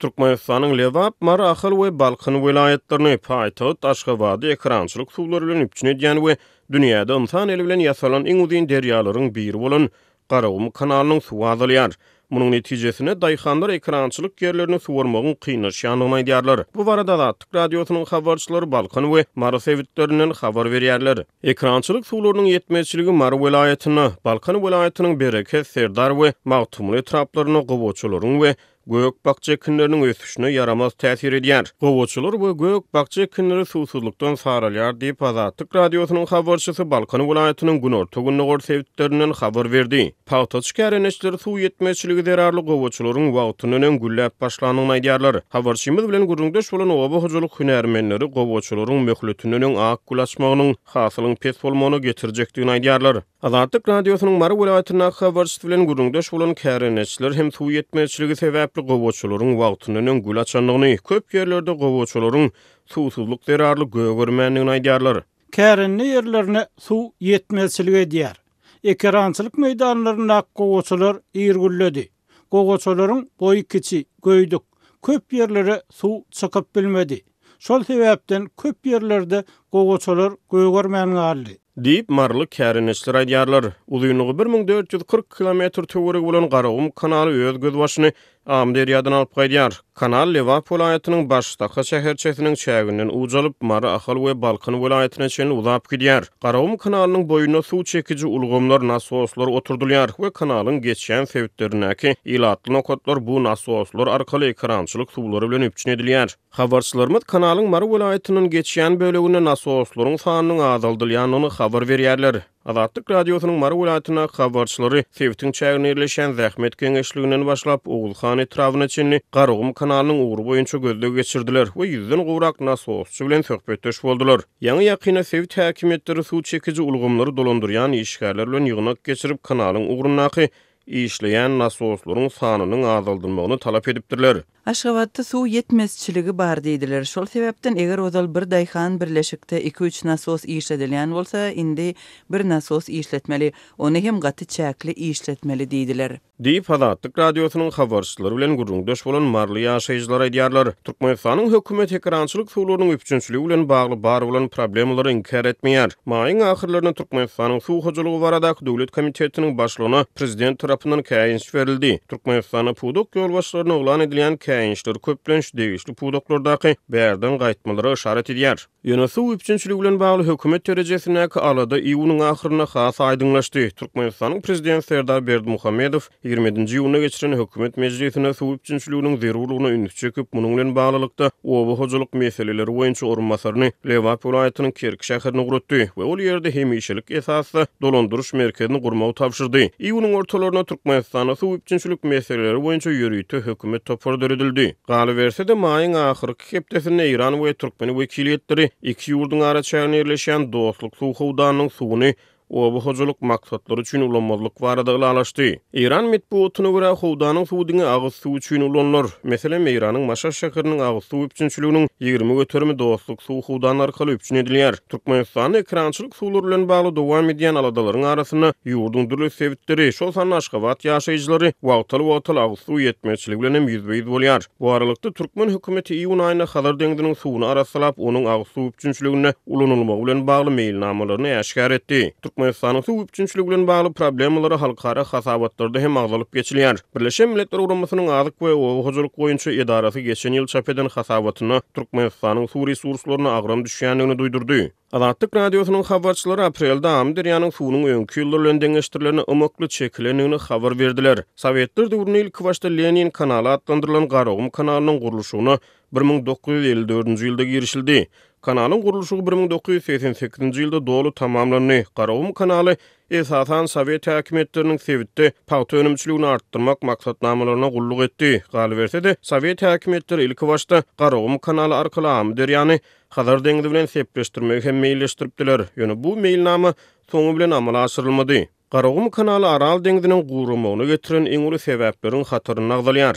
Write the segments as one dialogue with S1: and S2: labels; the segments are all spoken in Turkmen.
S1: Türkmenistanyň Lewap, Marahyl we Balkan vilayetlerini paýtagy Aşgabatda ekrançylyk suwlary bilen üpçün edýän we dünýäde insan eli bilen ýasalan iň uzun derýalaryň biri bolan Garagum kanalynyň suwy azalýar. Munyň netijesinde daýhanlar ekrançylyk ýerlerini suwarmagyň kynlaşýanyny aýdýarlar. Bu barada Azatlyk radiosynyň habarçylary Balkan we Mara sewitlerinden habar berýärler. Ekrançylyk suwlarynyň ýetmezçiligi Mara vilayatyna, Balkan vilayatynyň Bereket, Serdar we Magtumul etraplaryna gowaçylaryň we gök bakça ekinlerinin ösüşüne yaramaz täsir edýär. Gowaçylar we gök bakça ekinleri suwsuzlukdan saralýar diýip Azatlyk radiosynyň habarçysy Balkan vilayatynyň Günorta Günnogor sewitlerinden habar berdi. Pawtaç käreneçleri suw ýetmezçiligi derarly gowaçylaryň wagtynyň gülläp başlanyny aýdýarlar. Habarçymyz bilen gurrundaş bolan oba hojalyk hünärmenleri gowaçylaryň möhletiniň ak gulaşmagynyň hasylyň pes bolmagyny getirjekdigini aýdýarlar. Azatlyk radiosynyň Mara vilayatyna habarçysy bilen gurrundaş bolan käreneçler hem suw ýetmezçiligi sebäpli gowaçylaryň wagtynyň gül açanlygyny, köp ýerlerde gowaçylaryň suwsuzluk derarly gögörmänligini aýdýarlar.
S2: Kärenli ýerlerine suw ýetmezçiligi edýär. Ekrançylyk meýdanlaryna gowaçylar ýergülledi. Gowaçylaryň boý kiçi, göýdük. Köp ýerlere suw çykyp bilmedi. Şol sebäpden köp ýerlerde gowaçylar gögörmänligi aldy.
S1: Diýip marly käreneçler aýdýarlar. Uzunyny 1440 kilometr töwereg bolan Garagum kanaly öz göz başyny Amderýadan alyp gaýdýar. Kanal Lewap vilayatynyň başdaky şäherçesiniň çäginden ujalyp Marahyl we Balkan vilayatyna çenli uzap gidýär. Garagum kanalynyň boýuna suw çekiji ulgamlar, nasoslar oturdylýar we kanalyň geçýän sewitlerindäki ilatly nokatlar bu nasoslar arkaly ekrançylyk suwlary bilen üpçün edilýär. Habarçylarymyz kanalyň Mara vilayatynyň geçýän böleginde nasoslaryň sanynyň azaldylýanyny habar berýärler. Azatlyk radiosynyň Mara vilayatyna habarçylary sewitiň çägine ýerleşen Zähmet keňeşliginden başlap Oğulhan etrawyna çenli Garagum kanalynyň uğru boýunça gözle geçirdiler we ýüzden gowrak nasosçy bilen söhbetdeş boldular. Ýa-ni ýakyna sewit häkimetleri suw çekiji ulgamlary dolandyrýan işgärler bilen ýygnak geçirip kanalyň ugrundaky işleýän nasoslaryň sanynyň azaldylmagyny talap edipdirler.
S3: Aşgabatda suw ýetmezçiligi bar diýdiler. Şol sebäpden eger ozal bir daýhan birleşikde 2-3 nasos işledilýän bolsa, indi bir nasos işletmeli, ony hem gaty çäkli işletmeli diýdiler.
S1: Diýip Azatlyk radiosynyň habarçylary bilen gurrundaş bolan marly ýaşaýjylar aýdýarlar. Türkmenistanyň hökümet ekrançylyk suwlarynyň üpçünçiligi bilen bagly bar bolan problemlary inkar etmeýär. Maýyň ahyrlaryna Türkmenistanyň suw hojalygy baradaky döwlet komitetiniň başlygyna prezident tarapyndan käýinç berildi. Türkmenistanyň pudok ýolbaşlaryna oglan edilýän käýinçler köplenç degişli pudoklardaky bärden gaýtmalary işaret edýär. Ýöne suw üpçünçiligi bilen bagly hökümet derejesindäki alada iýunyň ahyryna has aýdyňlaşdy. Türkmenistanyň prezident Serdar Berdimuhammedow 20-nji ýylyna geçiren hökümet meclisine suw üpçünçiliginiň zerurlygyna üns çekip munyň bilen baglylykda oba hojalyk meseleleri boýunça orunmasaryny Lewap vilayatynyň Kerk şäherine gurutdy we ol ýerde hemişelik esasy dolandyryş merkezini gurmagy tapşyrdy. Iýunyň ortalaryna Türkmenistanyň suw üpçünçilik meseleleri boýunça ýürüýte hökümet topar döredildi. Galy berse de maýyň ahyrky hepdesinde Iran we Türkmen wekiliýetleri iki ýurduň ara çägine ýerleşen dostluk suw howdanynyň suwuny oba hojalyk maksatlary üçin ulanmalyk barada alaşdy. İran metbuatyna görä howdanyň suwudyny agyz suw üçin ulanlar. Meselem Iranyň Maşhad şäheriniň agyz suw üpçünçiliginiň 20 götermi dostluk suw howdany arkaly üpçün edilýär. Türkmenistan ekrançylyk suwlary bilen bagly dowam edýän aladalaryň arasyna ýurdun dürli sewitleri, şol sany Aşgabat ýaşaýjylary wagtaly agyz suw ýetmezçiligi bilen ýüzbeýiz bolýar. Bu aralykda Türkmen hökümeti iýun aýyna Hazar deňdiniň suwuny arasalap onuň agyz suw üpçünçiligine ulanylmagy bilen bagly meýilnamalaryny äşkär etdi. Türkmenistanyň suw üpçünçiligi bilen bagly problemlary halkara hasabatlarda hem agzalyp geçilýär. Birleşen Milletler Ugrumasynyň azyk we oba hojalyk boýunça edarasy geçen ýyl çap eden hasabatyna Türkmenistanyň suw resurslaryna agram düşýänligini duýdurdy. Azatlyk radiosynyň habarçylary aprelde Amderýanyň suwunyň öňki ýyllar deňeşdirilerini ymykly çekilenigini habar berdiler. Sowetler döwründe ilk başda Lenin kanaly adlandyrylan Garagum kanalynyň gurulşyna 1954-nji ýylda girişildi. Kanalyň gurulşy 1988-nji ýylda dolu tamamlandy. Garagum kanaly esasan Sowet häkimetleriniň sewitde paýta önümçiligini artdyrmak maksatnamalaryna gulluk etdi. Galy berse de Sowet häkimetleri ilk başda Garagum kanaly arkaly Amderýany Hazar deňdi bilen sepleşdirmegi hem meýilleşdiripdiler. Ýöne bu meýilnama soňu bilen amala aşyrylmady. Garagum kanaly Aral deňdiniň gurulmagyna getiren iň uly sebäpleriň hatyryny agdalýar.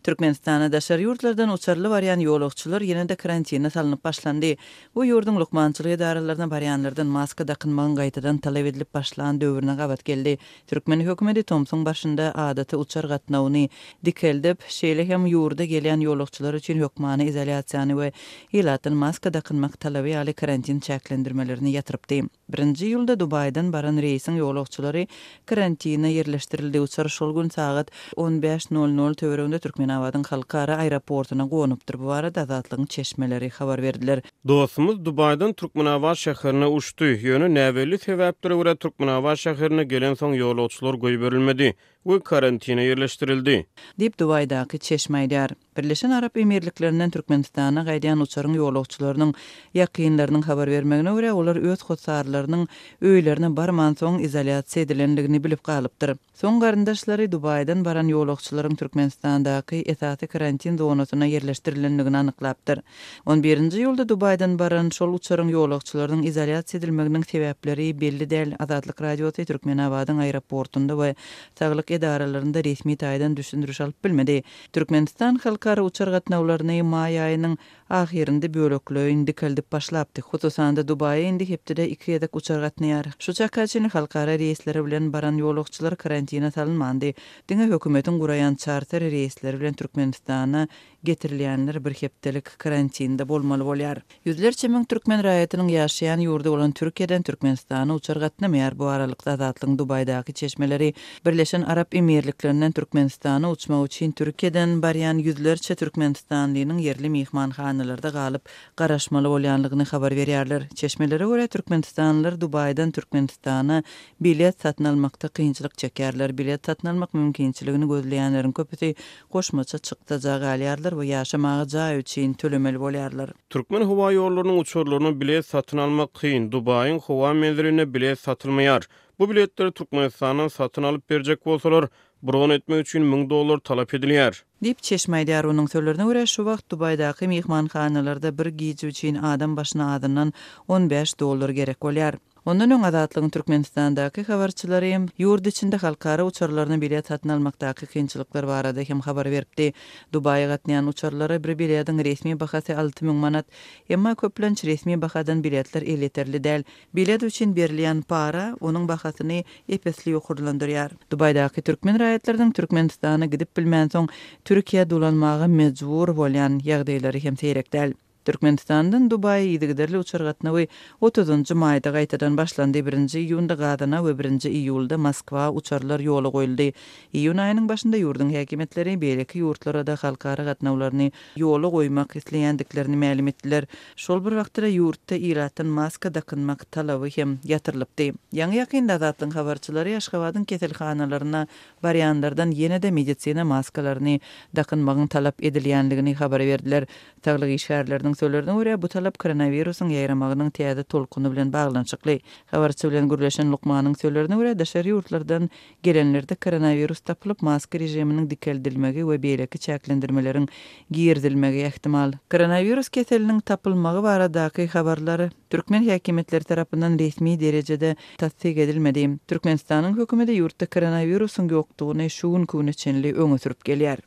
S3: Türkmenistana daşary ýurtlardan uçarly barýan ýolagçylar ýene-de karantina salynıp başlandy. Bu ýurdun lukmançylyk edaralaryna barýanlardan maska dakynmagyny gaýtadan talap edilip başlanan döwrüne gabat geldi. Türkmen hökümeti Tomson başynda adaty uçar gatnawyny dikeldip, şeýle hem ýurda gelýän ýolagçylar üçin hökmany izolasiýany we ýylatyn maska dakynmak talaby ýaly karantin çäklendirmelerini ýatyrypdy. 1-nji ýylda Dubaydan baran reýsiň ýolagçylary karantina ýerleşdirildi. Uçar şol gün saat 15:00 töwereginde Türkmenabadyň halkara aeroportuna gonypdyr. Bu arada azatlygyň çeşmeleri habar berdiler.
S1: Dostumuz Dubaydan Türkmenabad şäherine uçdy. Ýöne näweli sebäplere görä Türkmenabad şäherine gelen soň ýolagçylar goýup berilmedi we karantina ýerleşdirildi.
S3: Dip Dubaydaky çeşme aýdýar. Birleşen Arap Emirliklerinden Türkmenistana gaýdýan uçaryň ýolagçylarynyň ýakynlarynyň habar bermegine görä olar öz hotsarlarynyň öýlerine barman soň izolasiýa edilendigini bilip galypdyr. Soň garyndaşlary Dubaydan baran ýolagçylaryň Türkmenistandaky esasy karantin zonasyna ýerleşdirilendigini anyklapdyr. 11-nji ýylda Dubaydan baran şol uçaryň ýolagçylarynyň izolasiýa edilmeginiň sebäpleri belli däl. Azatlyk radiosy Türkmenabadyň aeroportunda we saglyk edaralarynda resmi taýdan düşündiriş alyp bilmedi. Türkmenistan halkara uçar gatnawlaryny may aýynyň ahirinde bölekleri dikeldip başlapdy. Hususan da Dubaýa indi hepde 2 ýedek uçar gatnaýar. Şu çakaçyny halkara reýsleri bilen baran ýolagçylar karantina salynmandy. Diňe hökümetiň guraýan charter reýsleri bilen Türkmenistana getirilýänler bir hepdelik karantinda bolmaly bolýar. Yüzlerçe miň türkmen raýatynyň ýaşaýan ýurda bolan Türkiýeden Türkmenistana uçar gatnamaýar. Bu aralykda azatlygyň Dubaýdaky çeşmeleri Birleşen Arap Emirliklerinden Türkmenistana uçmak üçin Türkiýeden barýan yüzlerçe Türkmenistanlynyň yerli mehmanhanalarda galyp garaşmaly bolýanlygyny habar berýärler. Çeşmelere görä Türkmenistanlylar Dubaýdan Türkmenistana bilet satyn almakda kynçylyk çekerler. Bilet satyn almak mümkinçiligini gözleýänleriň köpüsi goşmaça çykdaja galýarlar we ýaşamagy jaý üçin tölemeli bolýarlar.
S1: Türkmen howa ýollarynyň uçurlaryny bilet satyn almak kyn. Dubaýyň howa mezrine bilet satylmaýar. Bu biletleri Türkmenistanyň satyn alyp berjek bolsalar, bron etmek üçin $1000 talap edilýär.
S3: Dip çeşmeýdär onuň sözlerine görä şu wagt Dubaýdaky mehmanhanalarda bir giýici üçin adam başyna adynan $15 gerek bolýar. Ondan öň azatlygyň Türkmenistandaky habarçylary ýurt içinde halkara uçarlaryny bilet satyn almakdaky kynçylyklar barada hem habar beripdi. Dubaýa gatnaýan uçarlara bir biletiň resmi bahasy 6000 manat, emma köplenç resmi bahadan biletler eleterli däl. Bilet üçin berilýän para onuň bahasyny epesli ýokurlandyrýar. Dubaýdaky türkmen raýatlarynyň Türkmenistana gidip bilmän soň Türkiýe dolanmagy mejbur bolýan ýagdaýlary hem seýrek däl. Türkmenistandan Dubaýa ýygyderli uçar gatnawy 30-njy maýda gaýtadan başlandy. 1-nji iýunda Gadana we 1-nji iýulda Moskwa uçarlar ýola goýuldy. Iýun aýynyň başynda ýurdun häkimetleri beýleki ýurtlara da halkara gatnawlaryny ýola goýmak isleýändiklerini ma'lum etdiler. Şol bir wagtda ýurtda ýylatyn maska dakynmak talaby hem ýatyrylypdy. Ýaňy ýakynda zatlyň habarçylary Aşgabatyň keselhanalaryna barýanlardan ýene-de medisina maskalaryny dakynmagyň talap edilýändigini habar berdiler. Taglyk işgärleriniň sözlerine görä bu talap koronawirusyň ýaýramagynyň täze tolkuny bilen baglanşykly. Habarçy bilen gürleşen Lukmanyň sözlerine görä daşary ýurtlardan gelenlerde koronawirus tapylyp maska rejiminiň dikeldilmegi we beýleki çäklendirmeleriň giýirdilmegi ähtimal. Koronawirus keseliniň tapylmagy baradaky habarlary Türkmen häkimetleri tarapyndan resmi derejede tasdik edilmedi. Türkmenistanyň hökümeti ýurtda koronawirusyň ýokdugyny şu gün içinde öňe sürüp gelýär.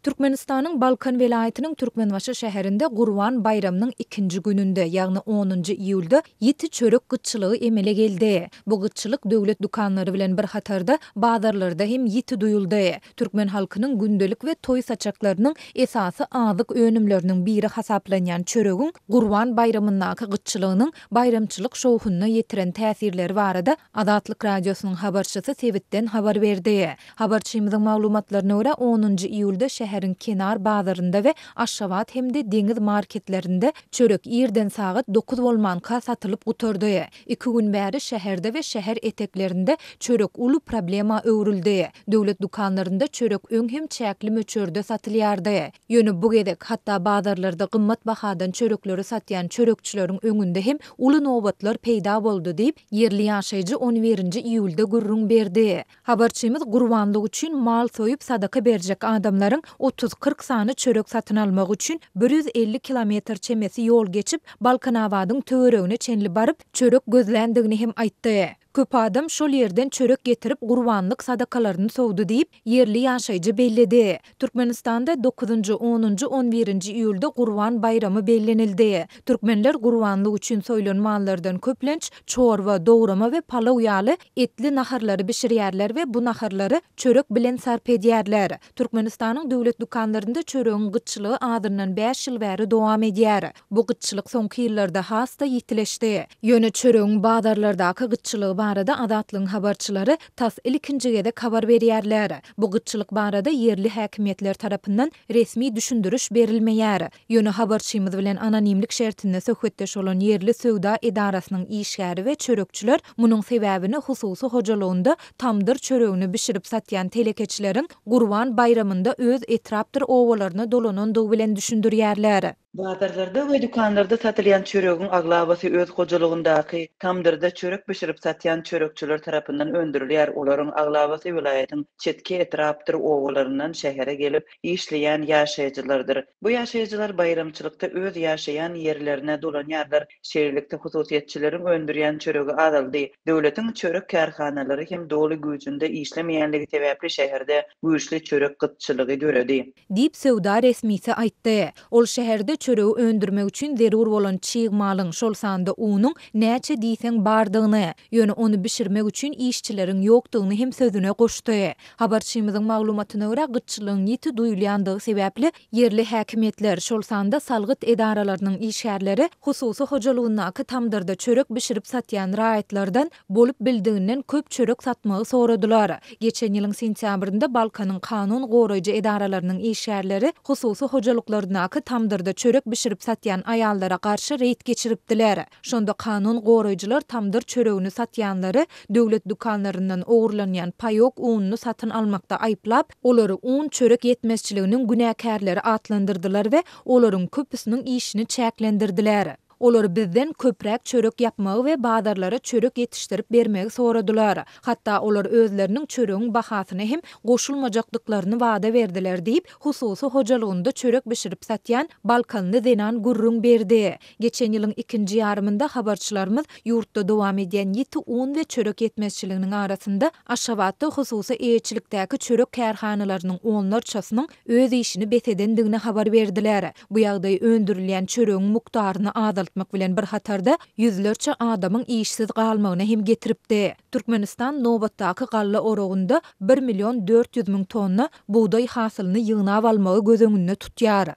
S4: Türkmenistan'ın Balkan welaýatynyň Türkmenbaşy şäherinde Gurban bayramynyň 2-nji gününde, ýagny 10-njy iýulda ýeti çörek gytçylygy emele geldi. Bu gytçylyk döwlet dukanlary bilen bir hatarda bazarlarda hem ýeti duyuldy. Türkmen halkynyň gündelik we toý saçaklarynyň esasy azyk önümleriniň biri hasaplanýan çöregiň Gurban bayramyndaky gytçylygynyň bayramçylyk şowhuna ýetiren täsirleri barada Azatlyk radiosynyň habarçysy Sebitden habar berdi. Habarçymyzyň maglumatlaryna görä 10-njy iýulda şäherin kenar bazarında we Aşgabat hemde deňiz marketlerinde çörek ýerden saat 9 bolmanka satylyp guturdy. 2 gün bäri şäherde we şäher eteklerinde çörek uly problema öwrüldi. Döwlet dukanlarynda çörek öň hem çäkli möçörde satylýardy. Ýöne bu gedek hatda bazarlarda gymmat bahadan çörekleri satýan çörekçileriň öňünde hem uly nobatlar peýda boldy diýip yerli ýaşaýjy 11-nji iýulda gurrun berdi. Habarçymyz gurbanlyk üçin mal soýup sadaka berjek adamlaryň 30-40 sany çörek satyn almak üçin 150 kilometr çemesi ýol geçip Balkanabadyň töweregine çenli baryp çörek gözlendigini hem aýtdy. Köp adam şol yerden çörek getirip gurbanlyk sadakalaryny sowdy diýip yerli ýaşaýjy bellidi. Türkmenistanda 9-njy, 10-njy, 11-nji iýulda Gurban bayramy bellenildi. Türkmenler gurbanlyk üçin soýlanmalardan köplenç çorba, dograma we palaw ýaly etli naharlary bişirýärler we bu naharlary çörek bilen sarp edýärler. Türkmenistanyň döwlet dukanlarynda çöregiň gytçylygy adyndan 5 ýyl bäri dowam edýär. Bu gytçylyk soňky ýyllarda hasta ýitileşdi. Ýöne çöregiň bazarlardaky gytçylygy barada adatlyň habarçylary tas ilkinjigede habar berýärler. Bu gytçylyk barada yerli häkimetler tarapyndan resmi düşündürüş berilmeýär. Ýöne habarçymyz bilen anonimlik şertinde söhbetdeş bolan yerli söwda edarasynyň işgäri we çörekçiler munyň sebäbini hususy hojalygynda tamdyr çöregini bişirip satýan telekeçileriň Gurban bayramynda öz etrapdyr owalaryna dolanandygy bilen düşündirýärler.
S3: Bazarlarda we dukanlarda satylýan çöregiň aglabasy öz hojalygyndaky tamdyrda çörek bişirip satýan çörekçiler tarapyndan öndürilýär. Olaryň aglabasy vilayatyň çetki etrapdyr owalaryndan şähere gelip işleýän ýaşaýjylardyr. Bu ýaşaýjylar bayramçylykda öz ýaşaýan yerlerine dolanýarlar. Şeherlikde hususiýetçileriň öndürýän çöregi azaldy. Döwletiň çörek karhanalary hem doly güýjünde işlemeýänligi sebäpli şäherde güýçli çörek gytçylygy göredi.
S4: Diýip söwda resmisi aýtdy. Ol şäherde çöregi öndürmek üçin zerur bolan çyg malyň şol sanda unyň näçe diýseň bardygyny, ýöne onu bişirmek üçin işçileriň ýokdugyny hem sözüne goşdy. Habarçymyzyň maglumatyna görä gytçylygyň ýeti duýulýandygy sebäpli yerli häkimetler şol sanda salgyt edaralarynyň işgärleri hususy hojalygyndaky tamdyrda çörek bişirip satýan raýatlardan bolup bildiginden köp çörek satmagy soradylar. Geçen ýylyň sentýabrynda Balkanyň kanun goraýjy edaralarynyň işgärleri hususy hojalyklaryndaky tamdyrda çörek bişirip satýan aýallara garşy reýt geçiripdiler. Şonda kanun goraýjylar tamdyr çöregini satýanlary döwlet dukanlaryndan ogurlanýan paýok ununy satyn almakda aýplap, olary un çörek yetmezçiliginiň günäkärleri atlandyrdylar we olaryň köpüsiniň işini çäklendirdiler. Olar bizden köprek çörek yapmagy we bazarlara çörek yetişdirip bermegi soradylar. Hatta olar özleriniň çöregiň bahasyny hem goşulmajakdyklaryny wada berdiler diýip hususy hojalygynda çörek bişirip satýan Balkanly Zenan Gurrun berdi. Geçen ýylyň 2-nji ýarymynda habarçylarymyz ýurtda dowam edýän ýeti un we çörek yetmezçiliginiň arasynda Aşgabatda hususy eýetçilikdäki çörek karhanalarynyň onlarçasynyň öz işini betedendigine habar berdiler. Bu ýagdaý öndürilýän çöregiň mukdaryny azaltmak bilen bir hatarda yüzlerçe adamyň işsiz galmagyna hem getiripdi. Türkmenistan nobatdaky galla oragynda 1.400.000 tonna buğday hasylyny ýygnap almagy göz öňünde tutýar.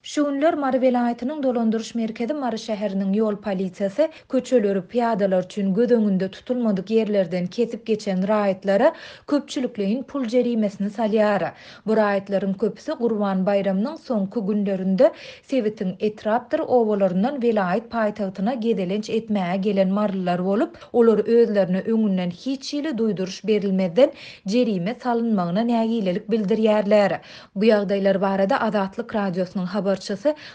S4: Şuunlar Mary vilayatynyň dolandyrış merkezi Mary şäheriniň ýol polisiýasy köçeleri piýadalar üçin göz öňünde tutulmadyk ýerlerden kesip geçen raýatlara köpçülikliň pul jerimesini salýar. Bu raýatlaryň köpüsi Gurban bayramynyň soňky günlerinde Sewitin etrapdyr owalaryndan vilayat paýtagtyna gedelenç etmäge gelen marlylar bolup, olar özlerine öňünden hiç ýyly duýduruş berilmeden jerime salynmagyna nägilelik bildirýärler. Bu ýagdaýlar barada Azatlyk radiosynyň habarçysy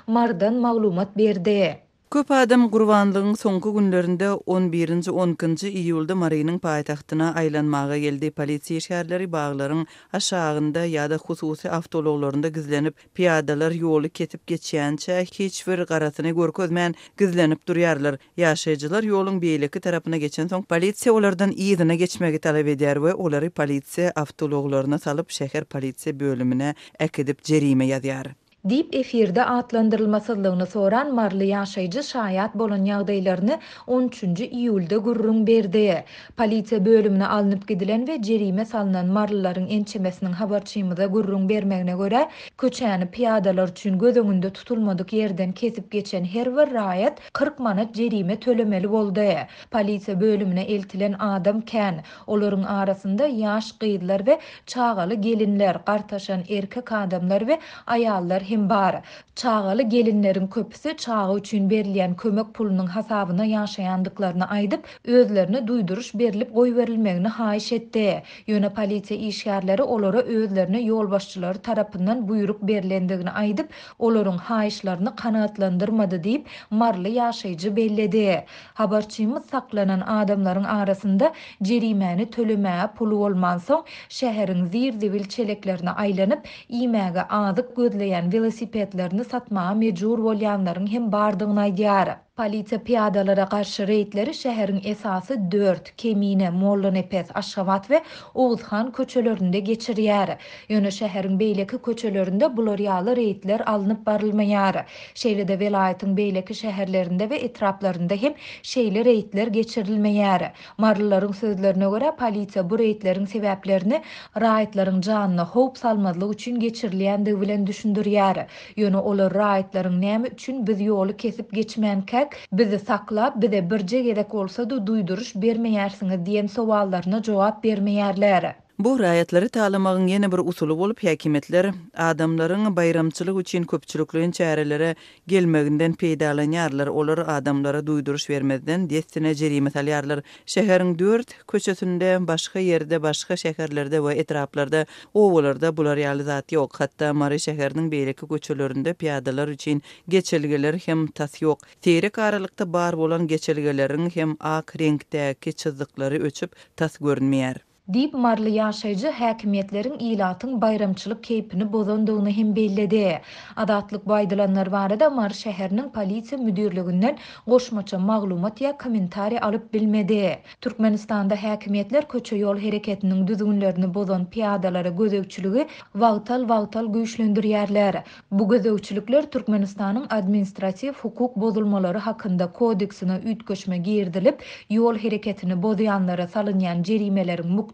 S4: Mardan maglumat berdi.
S3: Köp adam gurbanlygyň soňky günlerinde 11-nji 12-njy iýulda Marynyň paýtagtyna aýlanmaga geldi. Polisiýa şäherleri baglaryň aşagynda ýa-da hususy awtologlarynda gizlenip, piýadalar ýoly ketip geçýänçe hiç bir garasyny görkezmän gizlenip durýarlar. Ýaşaýjylar ýoluň beýleki tarapyna geçen soň polisiýa olardan ýygyna geçmegi talap edýär we olary polisiýa awtologlaryna salyp şäher polisiýa bölümine ekidip jerime ýazýar.
S4: Dip efirde atlandırılmasızlığını soran marly ýaşaýjy şaýat bolan ýagdaýlaryny 13-nji iýulda Gurrun berdi. Polisiýa bölümine alınıp gidilen we jerime salynan marlylaryň ençemesiniň habarçymyza Gurrun bermegine görä, köçäni piýadalar üçin göz öňünde tutulmadyk ýerden kesip geçen her bir raýat 40 manat jerime tölemeli boldy. Polisiýa bölümine eltilen adam kän. Olaryň arasynda ýaş gyýdylar we çagaly gelinler, gartaşan erkek adamlar we aýallar hem bar. Çagaly gelinleriň köpüsi çagy üçin berilýän kömek pulunyň hasabyna ýaşaýandyklaryny aýdyp, özlerini duýduruş berilip goý berilmegini haýyş etdi. Ýöne polisiýa işgärleri olara özlerini ýol başçylary tarapyndan buyruk berilendigini aýdyp, olaryň haýyşlaryny kanaatlandyrmady diýip marly ýaşaýjy belledi. Habarçymyz saklanan adamlaryň arasynda jerimeni tölemäge pulu bolman soň şäheriň zir-zibil çeleklerine aýlanyp, iýmäge azyk gözleýän velosipedlerini satmaga mejbur bolýanlaryň hem bardygyny aýdýar. Polisiýa piýadalara garşy reýtleri şäheriň esasy 4 Kemine, Molla Nepes, Aşgabat we Owuzhan köçelerinde geçirýär. Ýöne şäheriň beýleki köçelerinde bular ýaly reýtler alınıp barylmaýar. Şeýlede welaýatyň beýleki şäherlerinde we etraplarynda hem şeýle reýtler geçirilmeýär. Marlylaryň sözlerine görä polisiýa bu reýtlerin sebäplerini raýatlaryň janyna howp salmazlyk üçin geçirilýändigi bilen düşündirýär. Ýöne olar raýatlaryň näme üçin biz ýoly kesip geçmänkä bizi saklap, bize birce gerek bolsa-da duýduruş bermeýärsiňiz diýen sowallaryna jogap bermeýärler.
S3: Bu raýatlary taýlamagyň ýene bir usuly bolup häkimetler adamlaryň bayramçylyk üçin köpçülikliň çärelere gelmeginden peýdalanýarlar. Olar adamlara duýduruş bermezden destine jerime salýarlar. Şäheriň 4 köçesinde, başga ýerde, başga şäherlerde we etraplarda owalarda bular ýaly zat ýok. Hatda Mary şäheriniň beýleki köçelerinde piýadalar üçin geçilgeler hem tas ýok. Seýrek aralykda bar bolan geçilgeleriň hem ak reňkdäki çyzyklary öçüp tas görünmeýär.
S4: Dip marly ýaşaýjy häkimetleriň ilatyň bayramçylyk keypini bozandygyny hem belledi. Adatlyk baýdylanlar barada Mar şäheriniň polisiýa müdürliginden goşmaça maglumat ýa kommentari alyp bilmedi. Türkmenistanda häkimetler köçe ýol hereketiniň düzgünlerini bozan piýadalara gözegçiligi wagtal güýçlendirýärler. Bu gözegçilikler Türkmenistanyň administrativ hukuk bozulmalary hakynda kodeksine ütgeşme girdilip, ýol hereketini bozýanlara salynýan jerimelerin mukdarynyň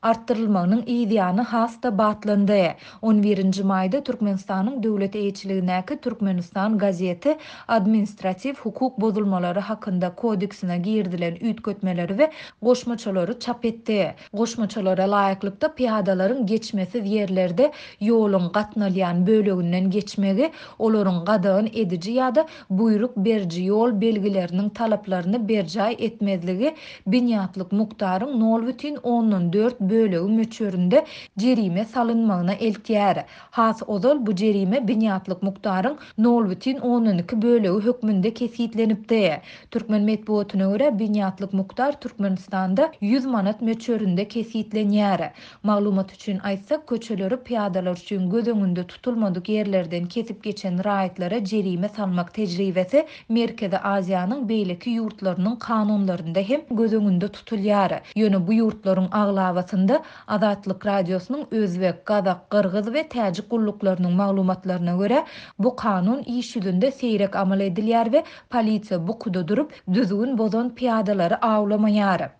S4: arttyrylmagynyň ýa-da hasta batlandy. 11-nji maýda Türkmenistanyň döwlet eýçiligindäki Türkmenistan gazeti administrativ hukuk bozulmalary hakynda kodeksine girdilen ütgetmeleri we goşmaçalary çap etdi. Goşmaçalara laýyklykda piýadalaryň geçmesiz ýerlerde ýoluň gatnalýan böleginden geçmegi, olaryň gadagyny ediji ýa-da buyruk berji ýol belgileriniň talaplaryny berjay etmezligi binýatlyk mukdaryň 0,14 bölegi möçöründe jerime salynmagyna eltýär. Has ozal bu jerime binýatlyk mukdaryň 0,12 bölegi hökmünde kesitlenipdi. Türkmen medeniýetyne görä binýatlyk mukdar Türkmenistanda 100 manat möçöründe kesitlenýär. Maglumat üçin aýtsak, köçeleri piýadalar üçin göz öňünde tutulmadyk ýerlerden kesip geçen raýatlara jerime salmak tejribesi Merkezi Aziýanyň beýleki ýurtlarynyň kanunlarynda hem göz öňünde tutulýar. Ýöne bu ýurtlaryň aglawasynda Adatlyk radiosynyň özbek, gazak, kyrgyz we täjik gulluklarının maglumatlaryna görä bu kanun iş ýüzünde seýrek amal edilýär we polisiýa bu kuda durup düzgün bozan piýadalary awlamaýar.